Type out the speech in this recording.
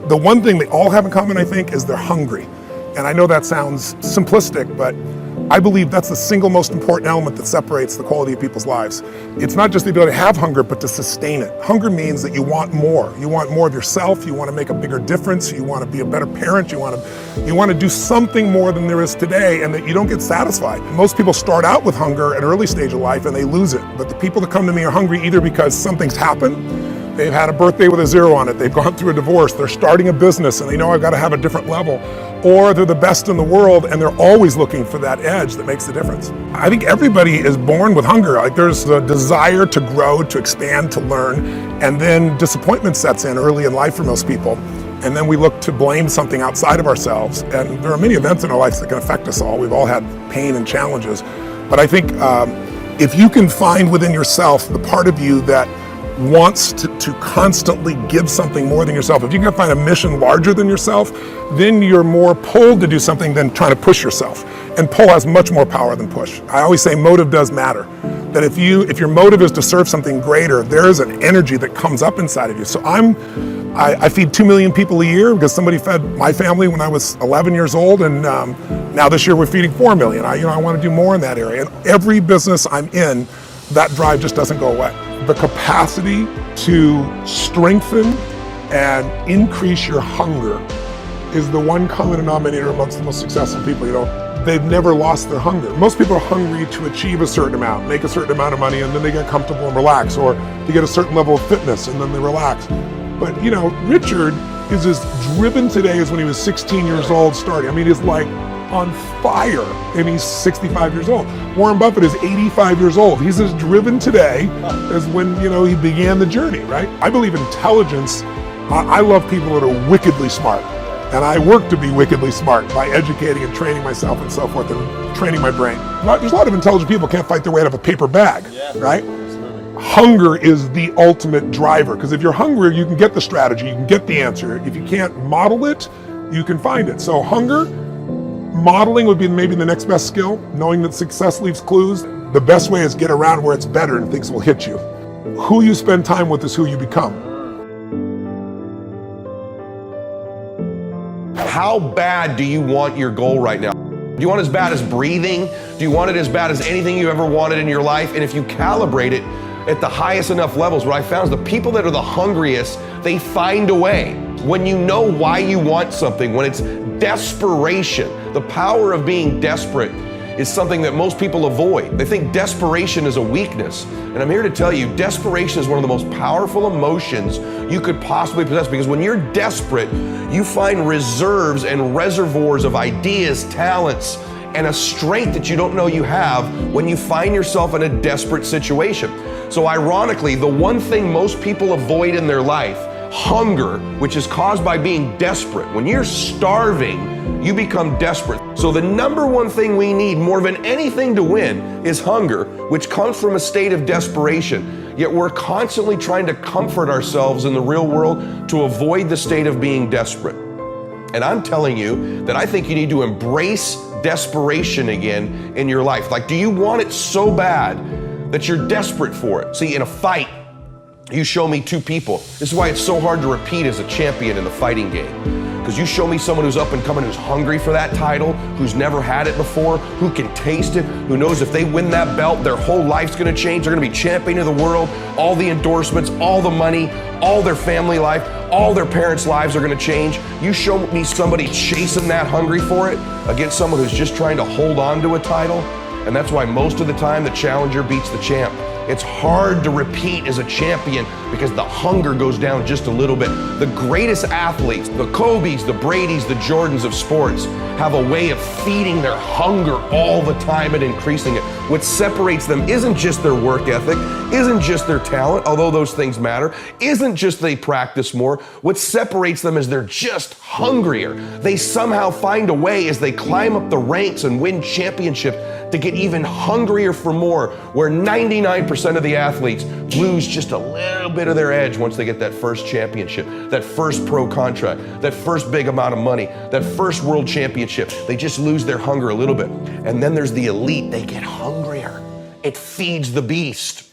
The one thing they all have in common, I think, is they're hungry. And I know that sounds simplistic, but I believe that's the single most important element that separates the quality of people's lives. It's not just the ability to have hunger, but to sustain it. Hunger means that you want more. You want more of yourself. You want to make a bigger difference. You want to be a better parent. You want to do something more than there is today, and that you don't get satisfied. Most people start out with hunger at an early stage of life and they lose it. But the people that come to me are hungry either because something's happened, they've had a birthday with a 0 on it, they've gone through a divorce, they're starting a business and they know I've got to have a different level, or they're the best in the world and they're always looking for that edge that makes the difference. I think everybody is born with hunger. Like, there's a desire to grow, to expand, to learn, and then disappointment sets in early in life for most people. And then we look to blame something outside of ourselves. And there are many events in our lives that can affect us all. We've all had pain and challenges. But I think if you can find within yourself the part of you that wants to constantly give something more than yourself, if you can find a mission larger than yourself, then you're more pulled to do something than trying to push yourself. And pull has much more power than push. I always say motive does matter. That if your motive is to serve something greater, there's an energy that comes up inside of you. So I feed 2 million people a year because somebody fed my family when I was 11 years old, and now this year we're feeding 4 million. I want to do more in that area. And every business I'm in, that drive just doesn't go away. The capacity to strengthen and increase your hunger is the one common denominator amongst the most successful people. They've never lost their hunger. Most people are hungry to achieve a certain amount, make a certain amount of money, and then they get comfortable and relax, or to get a certain level of fitness and then they relax. But Richard is as driven today as when he was 16 years old starting. He's like on fire, and he's 65 years old. Warren Buffett is 85 years old. He's as driven today as when he began the journey, right? I believe intelligence. I love people that are wickedly smart, and I work to be wickedly smart by educating and training myself and so forth, and training my brain. There's a lot of intelligent people can't fight their way out of a paper bag, right? Hunger is the ultimate driver, because if you're hungry, you can get the strategy, you can get the answer. If you can't model it, you can find it. So hunger, modeling would be maybe the next best skill, knowing that success leaves clues. The best way is get around where it's better and things will hit you. Who you spend time with is who you become. How bad do you want your goal right now? Do you want it as bad as breathing? Do you want it as bad as anything you ever wanted in your life? And if you calibrate it at the highest enough levels, what I found is the people that are the hungriest, they find a way. When you know why you want something, when it's desperation, the power of being desperate is something that most people avoid. They think desperation is a weakness. And I'm here to tell you, desperation is one of the most powerful emotions you could possibly possess, because when you're desperate, you find reserves and reservoirs of ideas, talents, and a strength that you don't know you have when you find yourself in a desperate situation. So ironically, the one thing most people avoid in their life, hunger, which is caused by being desperate. When you're starving, you become desperate. So the number one thing we need more than anything to win is hunger, which comes from a state of desperation. Yet we're constantly trying to comfort ourselves in the real world to avoid the state of being desperate. And I'm telling you that I think you need to embrace desperation again in your life. Like, do you want it so bad that you're desperate for it? See, in a fight, you show me two people. This is why it's so hard to repeat as a champion in the fighting game. Because you show me someone who's up and coming, who's hungry for that title, who's never had it before, who can taste it, who knows if they win that belt, their whole life's gonna change. They're gonna be champion of the world, all the endorsements, all the money, all their family life, all their parents' lives are gonna change. You show me somebody chasing that, hungry for it, against someone who's just trying to hold on to a title. And that's why most of the time the challenger beats the champ. It's hard to repeat as a champion because the hunger goes down just a little bit. The greatest athletes, the Kobes, the Bradys, the Jordans of sports, have a way of feeding their hunger all the time and increasing it. What separates them isn't just their work ethic, isn't just their talent, although those things matter, isn't just they practice more. What separates them is they're just hungrier. They somehow find a way as they climb up the ranks and win championships to get even hungrier for more, where 99% of the athletes lose just a little bit of their edge once they get that first championship, that first pro contract, that first big amount of money, that first world championship. They just lose their hunger a little bit. And then there's the elite, they get hungrier. It feeds the beast.